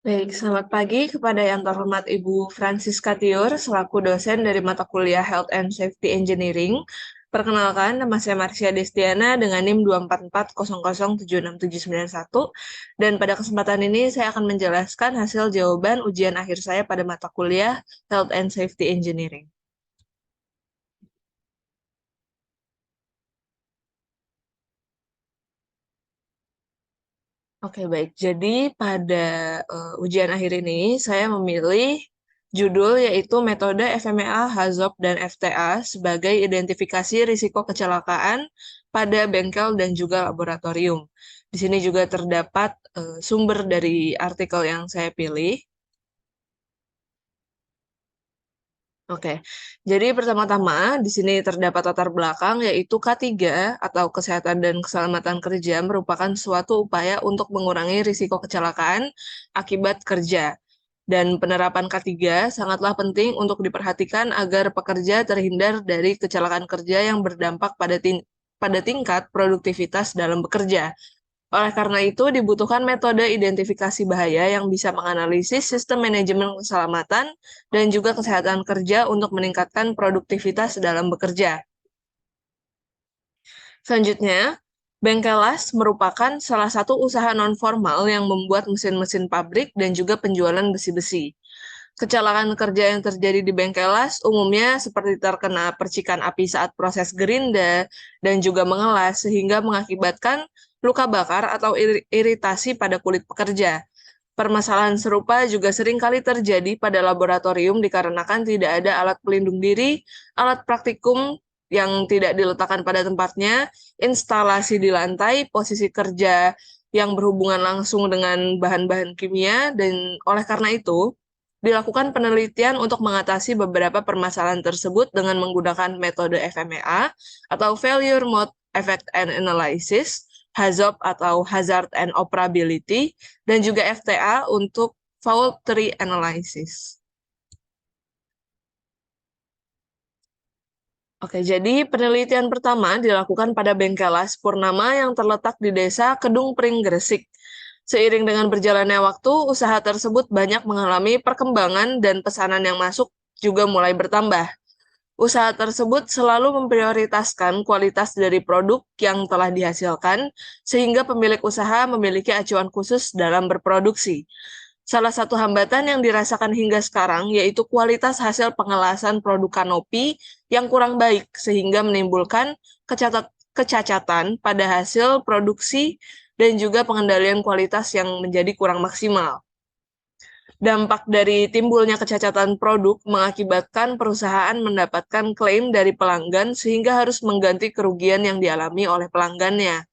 Baik, selamat pagi kepada yang terhormat Ibu Francisca Tiur selaku dosen dari mata kuliah Health and Safety Engineering. Perkenalkan, nama saya Marcia Destiana dengan NIM 24400767991 dan pada kesempatan ini saya akan menjelaskan hasil jawaban ujian akhir saya pada mata kuliah Health and Safety Engineering. Oke, baik. Jadi pada ujian akhir ini saya memilih judul yaitu metode FMEA, HAZOP, dan FTA sebagai identifikasi risiko kecelakaan pada bengkel dan juga laboratorium. Di sini juga terdapat sumber dari artikel yang saya pilih. Oke, jadi pertama-tama di sini terdapat latar belakang yaitu K3 atau Kesehatan dan Keselamatan Kerja merupakan suatu upaya untuk mengurangi risiko kecelakaan akibat kerja. Dan penerapan K3 sangatlah penting untuk diperhatikan agar pekerja terhindar dari kecelakaan kerja yang berdampak pada tingkat produktivitas dalam bekerja. Oleh karena itu, dibutuhkan metode identifikasi bahaya yang bisa menganalisis sistem manajemen keselamatan dan juga kesehatan kerja untuk meningkatkan produktivitas dalam bekerja. Selanjutnya, bengkelas merupakan salah satu usaha non-formal yang membuat mesin-mesin pabrik dan juga penjualan besi-besi. Kecelakaan kerja yang terjadi di bengkelas umumnya seperti terkena percikan api saat proses gerinda dan juga mengelas sehingga mengakibatkan luka bakar atau iritasi pada kulit pekerja. Permasalahan serupa juga sering kali terjadi pada laboratorium dikarenakan tidak ada alat pelindung diri, alat praktikum yang tidak diletakkan pada tempatnya, instalasi di lantai, posisi kerja yang berhubungan langsung dengan bahan-bahan kimia, dan oleh karena itu, dilakukan penelitian untuk mengatasi beberapa permasalahan tersebut dengan menggunakan metode FMEA atau Failure Mode Effect and Analysis, HAZOP atau Hazard and Operability, dan juga FTA untuk Fault Tree Analysis. Oke, jadi penelitian pertama dilakukan pada Bengkelas Purnama yang terletak di Desa Kedung Pring, Gresik. Seiring dengan berjalannya waktu, usaha tersebut banyak mengalami perkembangan dan pesanan yang masuk juga mulai bertambah. Usaha tersebut selalu memprioritaskan kualitas dari produk yang telah dihasilkan, sehingga pemilik usaha memiliki acuan khusus dalam berproduksi. Salah satu hambatan yang dirasakan hingga sekarang yaitu kualitas hasil pengelasan produk kanopi yang kurang baik, sehingga menimbulkan kecacatan pada hasil produksi dan juga pengendalian kualitas yang menjadi kurang maksimal. Dampak dari timbulnya kecacatan produk mengakibatkan perusahaan mendapatkan klaim dari pelanggan sehingga harus mengganti kerugian yang dialami oleh pelanggannya.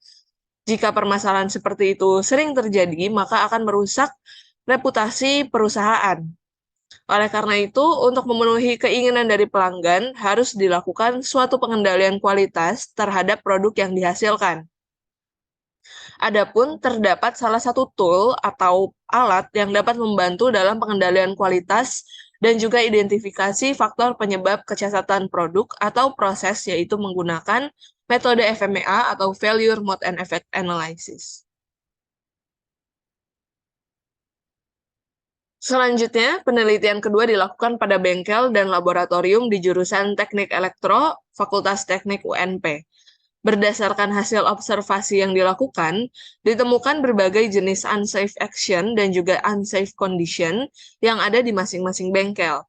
Jika permasalahan seperti itu sering terjadi, maka akan merusak reputasi perusahaan. Oleh karena itu, untuk memenuhi keinginan dari pelanggan, harus dilakukan suatu pengendalian kualitas terhadap produk yang dihasilkan. Adapun terdapat salah satu tool atau alat yang dapat membantu dalam pengendalian kualitas dan juga identifikasi faktor penyebab kecacatan produk atau proses, yaitu menggunakan metode FMEA atau Failure Mode and Effect Analysis. Selanjutnya, penelitian kedua dilakukan pada bengkel dan laboratorium di jurusan Teknik Elektro, Fakultas Teknik UNP. Berdasarkan hasil observasi yang dilakukan, ditemukan berbagai jenis unsafe action dan juga unsafe condition yang ada di masing-masing bengkel.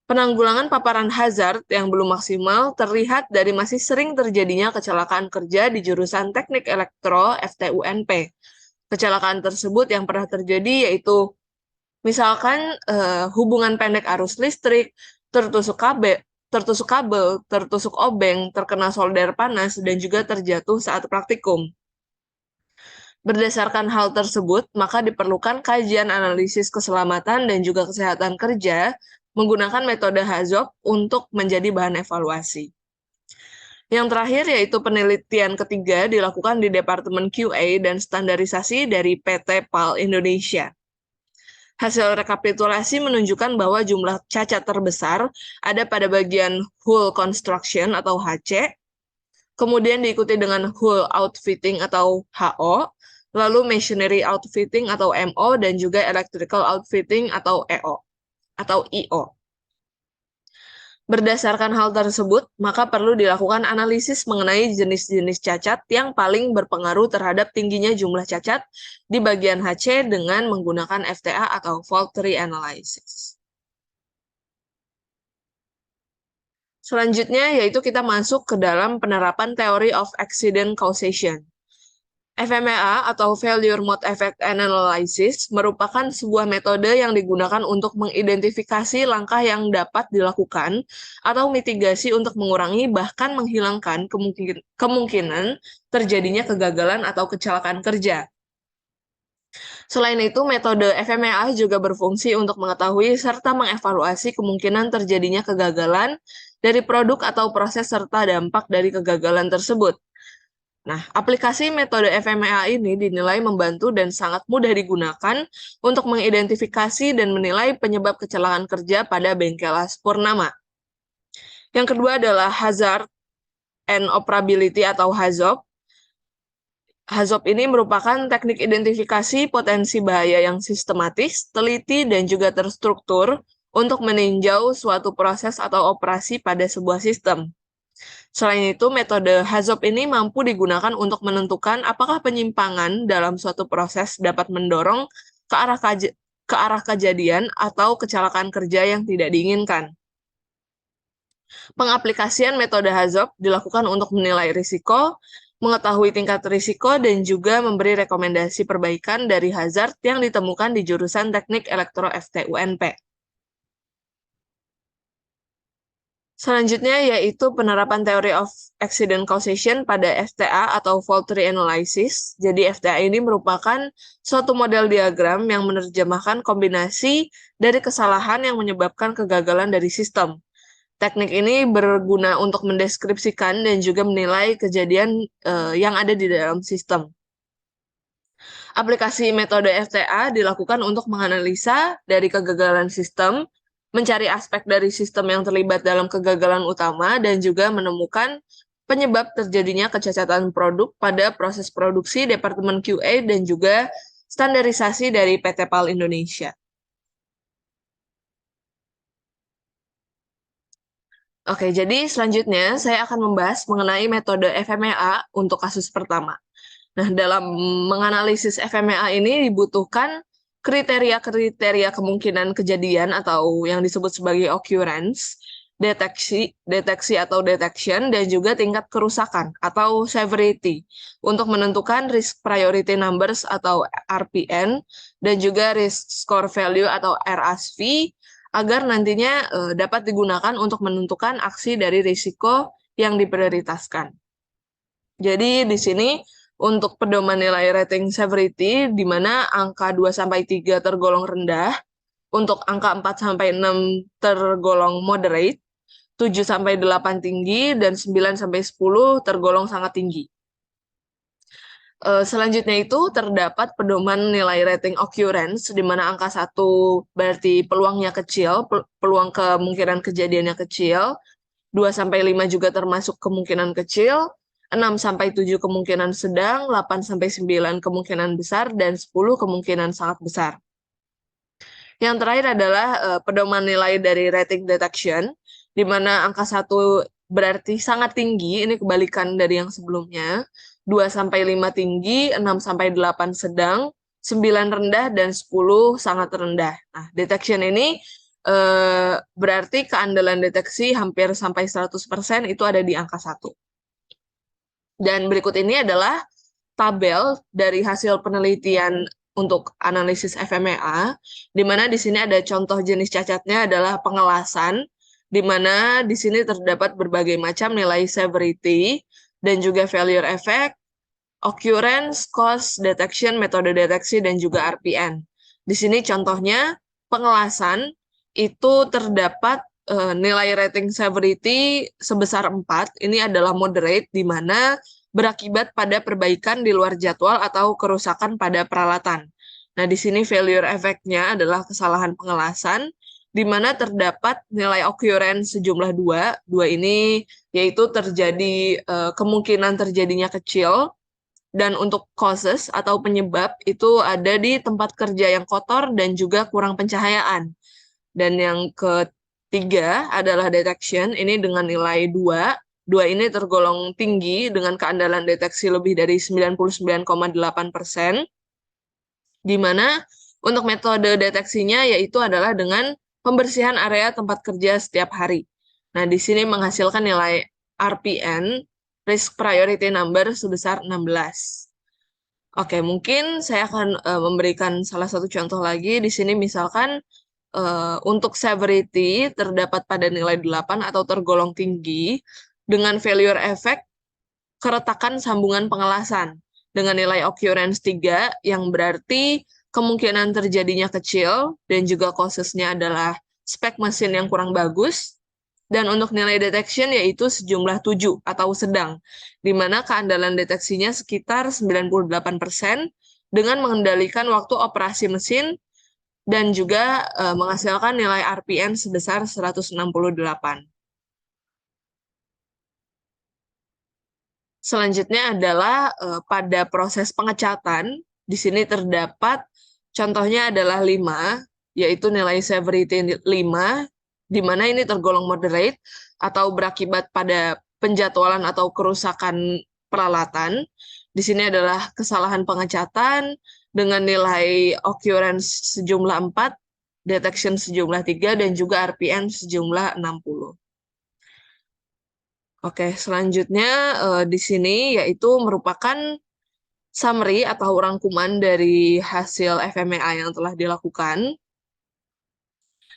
Penanggulangan paparan hazard yang belum maksimal terlihat dari masih sering terjadinya kecelakaan kerja di jurusan Teknik Elektro FTUNP. Kecelakaan tersebut yang pernah terjadi yaitu misalkan hubungan pendek arus listrik, tertusuk kabel, tertusuk obeng, terkena solder panas, dan juga terjatuh saat praktikum. Berdasarkan hal tersebut, maka diperlukan kajian analisis keselamatan dan juga kesehatan kerja menggunakan metode HAZOP untuk menjadi bahan evaluasi. Yang terakhir yaitu penelitian ketiga dilakukan di Departemen QA dan Standarisasi dari PT PAL Indonesia. Hasil rekapitulasi menunjukkan bahwa jumlah cacat terbesar ada pada bagian hull construction atau HC, kemudian diikuti dengan hull outfitting atau HO, lalu machinery outfitting atau MO, dan juga electrical outfitting atau EO atau IO. Berdasarkan hal tersebut, maka perlu dilakukan analisis mengenai jenis-jenis cacat yang paling berpengaruh terhadap tingginya jumlah cacat di bagian HC dengan menggunakan FTA atau fault tree analysis. Selanjutnya yaitu kita masuk ke dalam penerapan Theory of Accident Causation. FMEA atau Failure Mode Effect Analysis merupakan sebuah metode yang digunakan untuk mengidentifikasi langkah yang dapat dilakukan atau mitigasi untuk mengurangi bahkan menghilangkan kemungkinan terjadinya kegagalan atau kecelakaan kerja. Selain itu, metode FMEA juga berfungsi untuk mengetahui serta mengevaluasi kemungkinan terjadinya kegagalan dari produk atau proses serta dampak dari kegagalan tersebut. Nah, aplikasi metode FMEA ini dinilai membantu dan sangat mudah digunakan untuk mengidentifikasi dan menilai penyebab kecelakaan kerja pada bengkel Purnama. Yang kedua adalah Hazard and Operability atau HAZOP. HAZOP ini merupakan teknik identifikasi potensi bahaya yang sistematis, teliti, dan juga terstruktur untuk meninjau suatu proses atau operasi pada sebuah sistem. Selain itu, metode HAZOP ini mampu digunakan untuk menentukan apakah penyimpangan dalam suatu proses dapat mendorong ke arah kejadian atau kecelakaan kerja yang tidak diinginkan. Pengaplikasian metode HAZOP dilakukan untuk menilai risiko, mengetahui tingkat risiko, dan juga memberi rekomendasi perbaikan dari hazard yang ditemukan di jurusan Teknik Elektro FT UNP. Selanjutnya yaitu penerapan Theory of Accident Causation pada FTA atau Fault Tree Analysis. Jadi FTA ini merupakan suatu model diagram yang menerjemahkan kombinasi dari kesalahan yang menyebabkan kegagalan dari sistem. Teknik ini berguna untuk mendeskripsikan dan juga menilai kejadian yang ada di dalam sistem. Aplikasi metode FTA dilakukan untuk menganalisa dari kegagalan sistem, mencari aspek dari sistem yang terlibat dalam kegagalan utama, dan juga menemukan penyebab terjadinya kecacatan produk pada proses produksi Departemen QA dan juga standarisasi dari PT PAL Indonesia. Oke, jadi selanjutnya saya akan membahas mengenai metode FMEA untuk kasus pertama. Nah, dalam menganalisis FMEA ini dibutuhkan kriteria-kriteria kemungkinan kejadian atau yang disebut sebagai occurrence, deteksi atau detection, dan juga tingkat kerusakan atau severity untuk menentukan risk priority numbers atau RPN dan juga risk score value atau RSV agar nantinya dapat digunakan untuk menentukan aksi dari risiko yang diprioritaskan. Jadi di sini untuk pedoman nilai rating severity, di mana angka 2-3 tergolong rendah, untuk angka 4-6 tergolong moderate, 7-8 tinggi, dan 9-10 tergolong sangat tinggi. Selanjutnya itu terdapat pedoman nilai rating occurrence, di mana angka 1 berarti peluangnya kecil, peluang kemungkinan kejadiannya kecil, 2-5 juga termasuk kemungkinan kecil, 6-7 kemungkinan sedang, 8-9 kemungkinan besar, dan 10 kemungkinan sangat besar. Yang terakhir adalah pedoman nilai dari rating detection, di mana angka 1 berarti sangat tinggi, ini kebalikan dari yang sebelumnya, 2-5 tinggi, 6-8 sedang, 9 rendah, dan 10 sangat rendah. Nah, detection ini berarti keandalan deteksi hampir sampai 100% itu ada di angka 1. Dan berikut ini adalah tabel dari hasil penelitian untuk analisis FMEA, di mana di sini ada contoh jenis cacatnya adalah pengelasan, di mana di sini terdapat berbagai macam nilai severity, dan juga failure effect, occurrence, cost, detection, metode deteksi, dan juga RPN. Di sini contohnya pengelasan itu terdapat nilai rating severity sebesar 4, ini adalah moderate, di mana berakibat pada perbaikan di luar jadwal atau kerusakan pada peralatan. Nah, di sini failure effect-nya adalah kesalahan pengelasan, di mana terdapat nilai occurrence sejumlah 2 ini yaitu terjadi kemungkinan terjadinya kecil, Dan untuk causes atau penyebab itu ada di tempat kerja yang kotor dan juga kurang pencahayaan. Dan yang ketiga adalah detection, ini dengan nilai 2. 2 ini tergolong tinggi dengan keandalan deteksi lebih dari 99,8%, di mana untuk metode deteksinya yaitu adalah dengan pembersihan area tempat kerja setiap hari. Nah, di sini menghasilkan nilai RPN, Risk Priority Number, sebesar 16. Oke, mungkin saya akan memberikan salah satu contoh lagi. Di sini misalkan untuk severity terdapat pada nilai 8 atau tergolong tinggi dengan failure effect keretakan sambungan pengelasan dengan nilai occurrence 3 yang berarti kemungkinan terjadinya kecil dan juga causesnya adalah spek mesin yang kurang bagus. Dan untuk nilai detection yaitu sejumlah 7 atau sedang, di mana keandalan deteksinya sekitar 98% dengan mengendalikan waktu operasi mesin dan juga menghasilkan nilai RPN sebesar 168. Selanjutnya adalah pada proses pengecatan, di sini terdapat contohnya adalah 5, yaitu nilai severity 5, di mana ini tergolong moderate atau berakibat pada penjadwalan atau kerusakan peralatan. Di sini adalah kesalahan pengecatan dengan nilai occurrence sejumlah 4, detection sejumlah 3, dan juga RPN sejumlah 60. Oke, selanjutnya di sini yaitu merupakan summary atau rangkuman dari hasil FMEA yang telah dilakukan.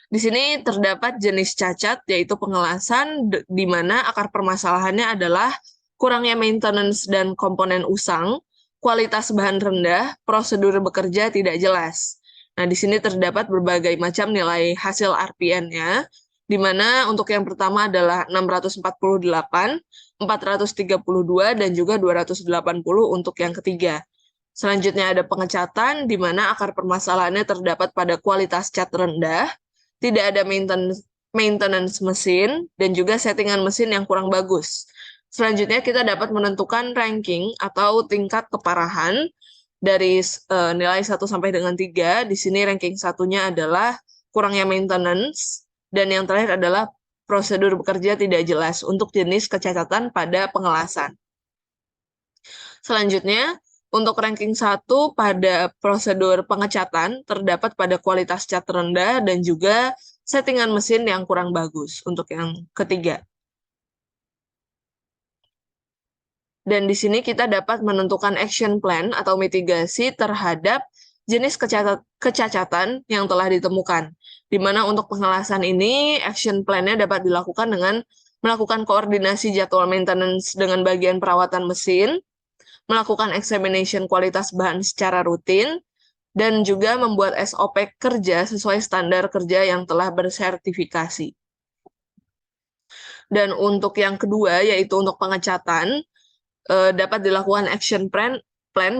Di sini terdapat jenis cacat, yaitu pengelasan, di mana akar permasalahannya adalah kurangnya maintenance dan komponen usang, kualitas bahan rendah, prosedur bekerja tidak jelas. Nah, di sini terdapat berbagai macam nilai hasil RPN-nya, di mana untuk yang pertama adalah 648, 432, dan juga 280 untuk yang ketiga. Selanjutnya ada pengecatan, di mana akar permasalahannya terdapat pada kualitas cat rendah, tidak ada maintenance mesin, dan juga settingan mesin yang kurang bagus. Selanjutnya kita dapat menentukan ranking atau tingkat keparahan dari nilai 1 sampai dengan 3. Di sini ranking satunya adalah kurangnya maintenance, dan yang terakhir adalah prosedur bekerja tidak jelas untuk jenis kecacatan pada pengelasan. Selanjutnya, untuk ranking 1 pada prosedur pengecatan terdapat pada kualitas cat rendah dan juga settingan mesin yang kurang bagus untuk yang ketiga. Dan di sini kita dapat menentukan action plan atau mitigasi terhadap jenis kecacatan yang telah ditemukan. Di mana untuk pengelasan ini, action plan-nya dapat dilakukan dengan melakukan koordinasi jadwal maintenance dengan bagian perawatan mesin, melakukan examination kualitas bahan secara rutin, dan juga membuat SOP kerja sesuai standar kerja yang telah bersertifikasi. Dan untuk yang kedua, yaitu untuk pengecatan, dapat dilakukan action plan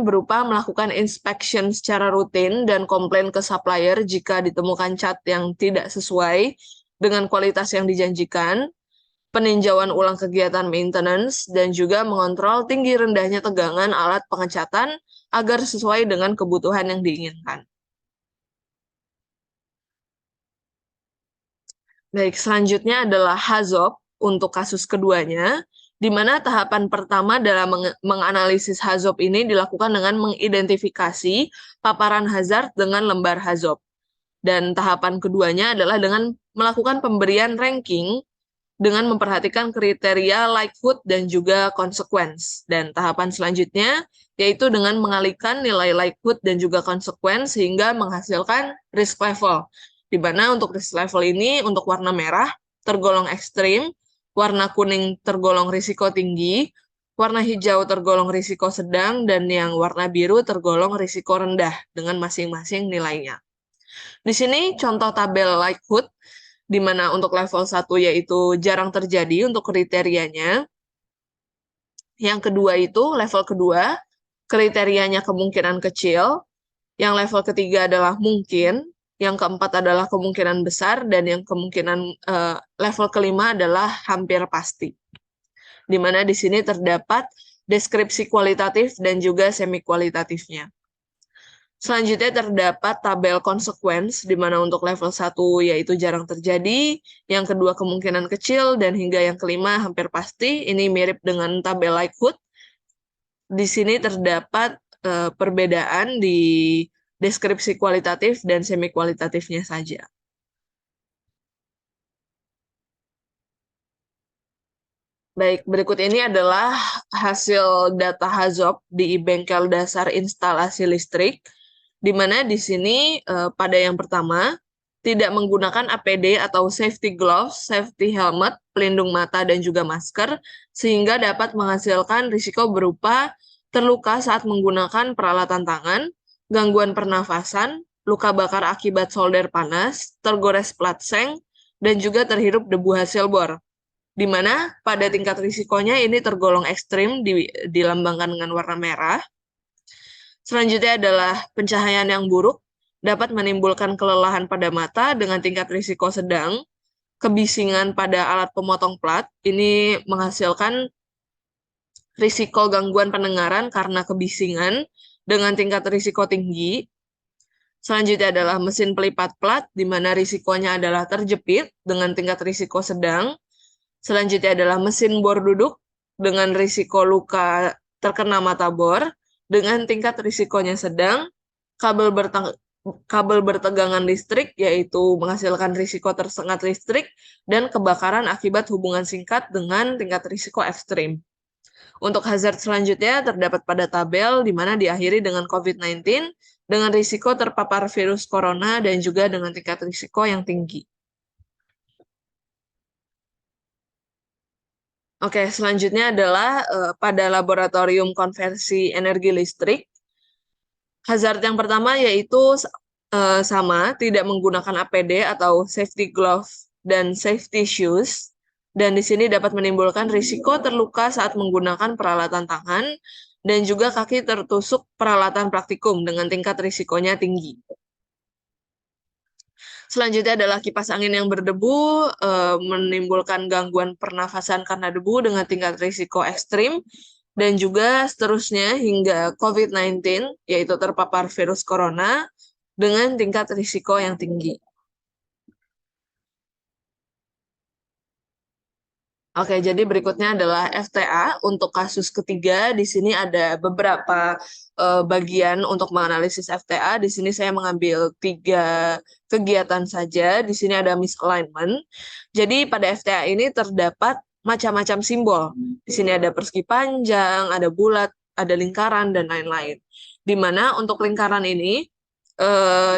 berupa melakukan inspection secara rutin dan komplain ke supplier jika ditemukan cat yang tidak sesuai dengan kualitas yang dijanjikan, peninjauan ulang kegiatan maintenance, dan juga mengontrol tinggi rendahnya tegangan alat pengecatan agar sesuai dengan kebutuhan yang diinginkan. Baik, selanjutnya adalah HAZOP untuk kasus keduanya, di mana tahapan pertama dalam menganalisis HAZOP ini dilakukan dengan mengidentifikasi paparan hazard dengan lembar HAZOP. Dan tahapan keduanya adalah dengan melakukan pemberian ranking dengan memperhatikan kriteria likelihood dan juga consequence. Dan tahapan selanjutnya yaitu dengan mengalihkan nilai likelihood dan juga consequence sehingga menghasilkan risk level. Di mana untuk risk level ini untuk warna merah tergolong ekstrim, warna kuning tergolong risiko tinggi, warna hijau tergolong risiko sedang, dan yang warna biru tergolong risiko rendah dengan masing-masing nilainya. Di sini contoh tabel likelihood, di mana untuk level 1 yaitu jarang terjadi untuk kriterianya. Yang kedua itu level kedua, kriterianya kemungkinan kecil. Yang level ketiga adalah mungkin. Yang keempat adalah kemungkinan besar. Dan yang level kelima adalah hampir pasti. Di mana di sini terdapat deskripsi kualitatif, dan juga semi kualitatifnya. Selanjutnya terdapat tabel consequence, di mana untuk level 1 yaitu jarang terjadi, yang kedua kemungkinan kecil, dan hingga yang kelima hampir pasti. Ini mirip dengan tabel likelihood. Di sini terdapat perbedaan di deskripsi kualitatif dan semi kualitatifnya saja. Baik, berikut ini adalah hasil data HAZOP di bengkel dasar instalasi listrik, di mana di sini pada yang pertama, tidak menggunakan APD atau safety gloves, safety helmet, pelindung mata, dan juga masker, sehingga dapat menghasilkan risiko berupa terluka saat menggunakan peralatan tangan, gangguan pernafasan, luka bakar akibat solder panas, tergores plat seng, dan juga terhirup debu hasil bor, di mana pada tingkat risikonya ini tergolong ekstrim, dilambangkan dengan warna merah. Selanjutnya adalah pencahayaan yang buruk, dapat menimbulkan kelelahan pada mata dengan tingkat risiko sedang. Kebisingan pada alat pemotong plat, ini menghasilkan risiko gangguan pendengaran karena kebisingan dengan tingkat risiko tinggi. Selanjutnya adalah mesin pelipat plat, di mana risikonya adalah terjepit dengan tingkat risiko sedang. Selanjutnya adalah mesin bor duduk dengan risiko luka terkena mata bor dengan tingkat risikonya sedang, kabel bertegangan listrik yaitu menghasilkan risiko tersengat listrik, dan kebakaran akibat hubungan singkat dengan tingkat risiko ekstrim. Untuk hazard selanjutnya terdapat pada tabel di mana diakhiri dengan COVID-19 dengan risiko terpapar virus corona dan juga dengan tingkat risiko yang tinggi. Oke, selanjutnya adalah pada laboratorium konversi energi listrik. Hazard yang pertama yaitu sama, tidak menggunakan APD atau safety glove dan safety shoes. Dan di sini dapat menimbulkan risiko terluka saat menggunakan peralatan tangan dan juga kaki tertusuk peralatan praktikum dengan tingkat risikonya tinggi. Selanjutnya adalah kipas angin yang berdebu, menimbulkan gangguan pernafasan karena debu dengan tingkat risiko ekstrim, dan juga seterusnya hingga COVID-19, yaitu terpapar virus corona, dengan tingkat risiko yang tinggi. Oke, jadi berikutnya adalah FTA untuk kasus ketiga. Di sini ada beberapa bagian untuk menganalisis FTA. Di sini saya mengambil 3 kegiatan saja. Di sini ada misalignment. Jadi pada FTA ini terdapat macam-macam simbol. Di sini ada persegi panjang, ada bulat, ada lingkaran, dan lain-lain. Di mana untuk lingkaran ini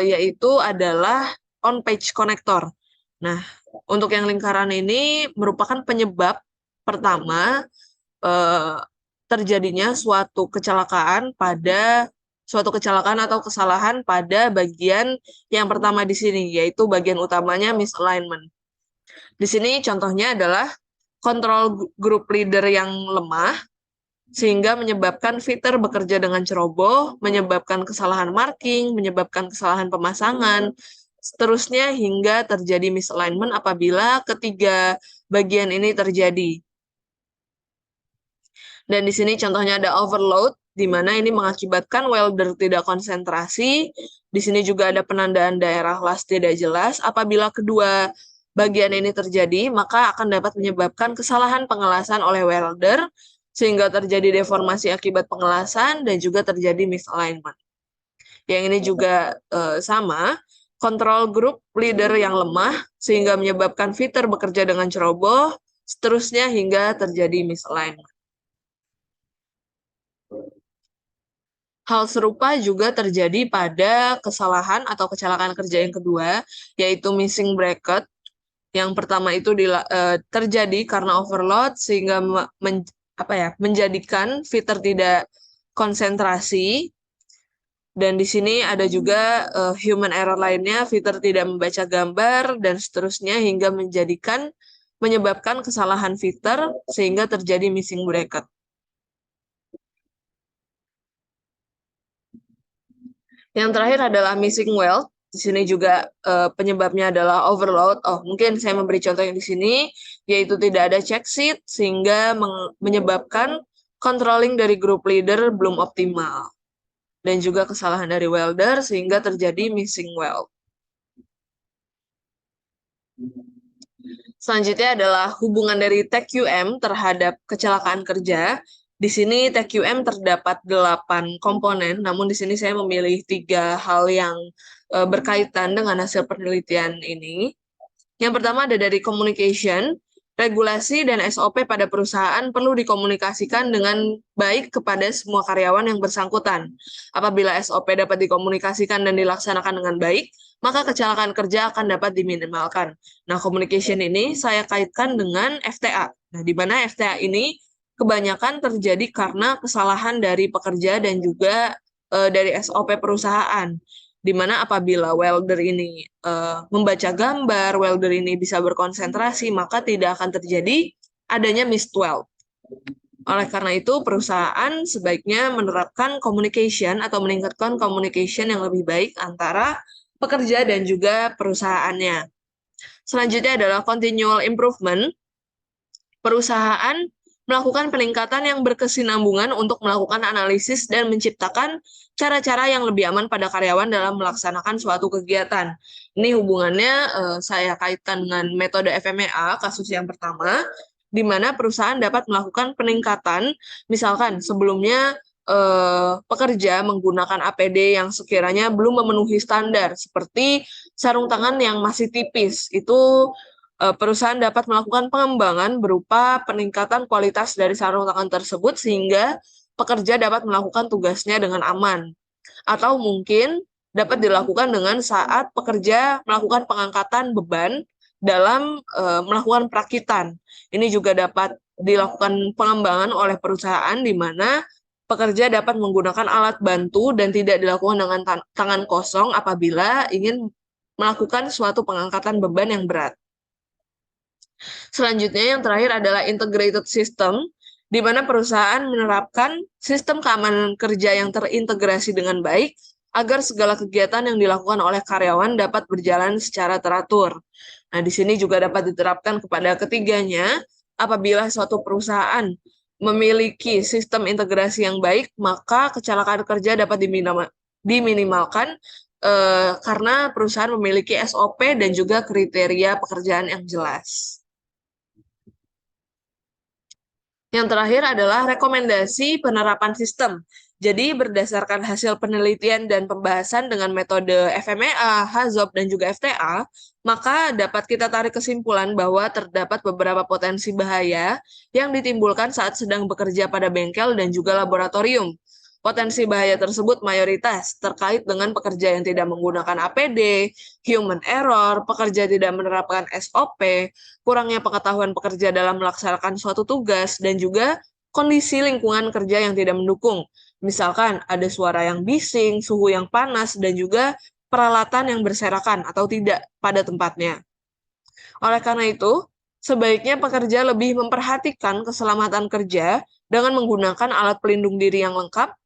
yaitu adalah on-page connector. Nah, untuk yang lingkaran ini merupakan penyebab pertama terjadinya suatu kecelakaan atau kesalahan pada bagian yang pertama di sini, yaitu bagian utamanya misalignment. Di sini contohnya adalah control group leader yang lemah, sehingga menyebabkan feeder bekerja dengan ceroboh, menyebabkan kesalahan marking, menyebabkan kesalahan pemasangan, seterusnya hingga terjadi misalignment apabila ketiga bagian ini terjadi. Dan di sini contohnya ada overload, di mana ini mengakibatkan welder tidak konsentrasi. Di sini juga ada penandaan daerah las tidak jelas. Apabila kedua bagian ini terjadi, maka akan dapat menyebabkan kesalahan pengelasan oleh welder, sehingga terjadi deformasi akibat pengelasan dan juga terjadi misalignment. Yang ini juga sama, control group leader yang lemah, sehingga menyebabkan feeder bekerja dengan ceroboh, seterusnya hingga terjadi misalignment. Hal serupa juga terjadi pada kesalahan atau kecelakaan kerja yang kedua, yaitu missing bracket. Yang pertama itu terjadi karena overload, sehingga menjadikan feeder tidak konsentrasi. Dan di sini ada juga human error lainnya, feeder tidak membaca gambar, dan seterusnya hingga menyebabkan kesalahan feeder sehingga terjadi missing bracket. Yang terakhir adalah missing weld. Di sini juga penyebabnya adalah overload. Mungkin saya memberi contoh yang di sini, yaitu tidak ada check sheet sehingga menyebabkan controlling dari group leader belum optimal, dan juga kesalahan dari welder sehingga terjadi missing weld. Selanjutnya adalah hubungan dari TQM terhadap kecelakaan kerja. Di sini TQM terdapat 8 komponen, namun di sini saya memilih 3 hal yang berkaitan dengan hasil penelitian ini. Yang pertama ada dari communication. Regulasi dan SOP pada perusahaan perlu dikomunikasikan dengan baik kepada semua karyawan yang bersangkutan. Apabila SOP dapat dikomunikasikan dan dilaksanakan dengan baik, maka kecelakaan kerja akan dapat diminimalkan. Nah, communication ini saya kaitkan dengan FTA. Nah, di mana FTA ini kebanyakan terjadi karena kesalahan dari pekerja dan juga dari SOP perusahaan, di mana apabila welder ini membaca gambar, welder ini bisa berkonsentrasi, maka tidak akan terjadi adanya missed weld. Oleh karena itu, perusahaan sebaiknya menerapkan communication atau meningkatkan communication yang lebih baik antara pekerja dan juga perusahaannya. Selanjutnya adalah continual improvement. Perusahaan melakukan peningkatan yang berkesinambungan untuk melakukan analisis dan menciptakan cara-cara yang lebih aman pada karyawan dalam melaksanakan suatu kegiatan. Ini hubungannya saya kaitkan dengan metode FMEA, kasus yang pertama, di mana perusahaan dapat melakukan peningkatan, misalkan sebelumnya pekerja menggunakan APD yang sekiranya belum memenuhi standar, seperti sarung tangan yang masih tipis, itu perusahaan dapat melakukan pengembangan berupa peningkatan kualitas dari sarung tangan tersebut sehingga pekerja dapat melakukan tugasnya dengan aman. Atau mungkin dapat dilakukan dengan saat pekerja melakukan pengangkatan beban dalam melakukan perakitan. Ini juga dapat dilakukan pengembangan oleh perusahaan di mana pekerja dapat menggunakan alat bantu dan tidak dilakukan dengan tangan kosong apabila ingin melakukan suatu pengangkatan beban yang berat. Selanjutnya yang terakhir adalah integrated system, di mana perusahaan menerapkan sistem keamanan kerja yang terintegrasi dengan baik agar segala kegiatan yang dilakukan oleh karyawan dapat berjalan secara teratur. Nah, di sini juga dapat diterapkan kepada ketiganya. Apabila suatu perusahaan memiliki sistem integrasi yang baik, maka kecelakaan kerja dapat diminimalkan karena perusahaan memiliki SOP dan juga kriteria pekerjaan yang jelas. Yang terakhir adalah rekomendasi penerapan sistem. Jadi berdasarkan hasil penelitian dan pembahasan dengan metode FMEA, HAZOP, dan juga FTA, maka dapat kita tarik kesimpulan bahwa terdapat beberapa potensi bahaya yang ditimbulkan saat sedang bekerja pada bengkel dan juga laboratorium. Potensi bahaya tersebut mayoritas terkait dengan pekerja yang tidak menggunakan APD, human error, pekerja tidak menerapkan SOP, kurangnya pengetahuan pekerja dalam melaksanakan suatu tugas, dan juga kondisi lingkungan kerja yang tidak mendukung. Misalkan ada suara yang bising, suhu yang panas, dan juga peralatan yang berserakan atau tidak pada tempatnya. Oleh karena itu, sebaiknya pekerja lebih memperhatikan keselamatan kerja dengan menggunakan alat pelindung diri yang lengkap,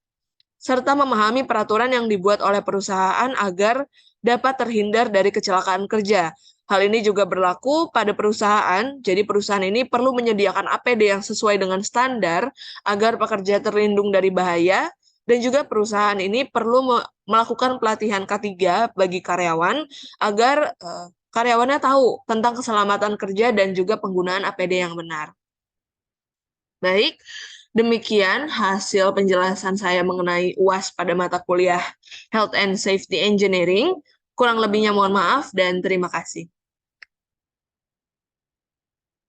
serta memahami peraturan yang dibuat oleh perusahaan agar dapat terhindar dari kecelakaan kerja. Hal ini juga berlaku pada perusahaan, jadi perusahaan ini perlu menyediakan APD yang sesuai dengan standar agar pekerja terlindung dari bahaya, dan juga perusahaan ini perlu melakukan pelatihan K3 bagi karyawan agar karyawannya tahu tentang keselamatan kerja dan juga penggunaan APD yang benar. Baik, demikian hasil penjelasan saya mengenai UAS pada mata kuliah Health and Safety Engineering. Kurang lebihnya mohon maaf dan terima kasih.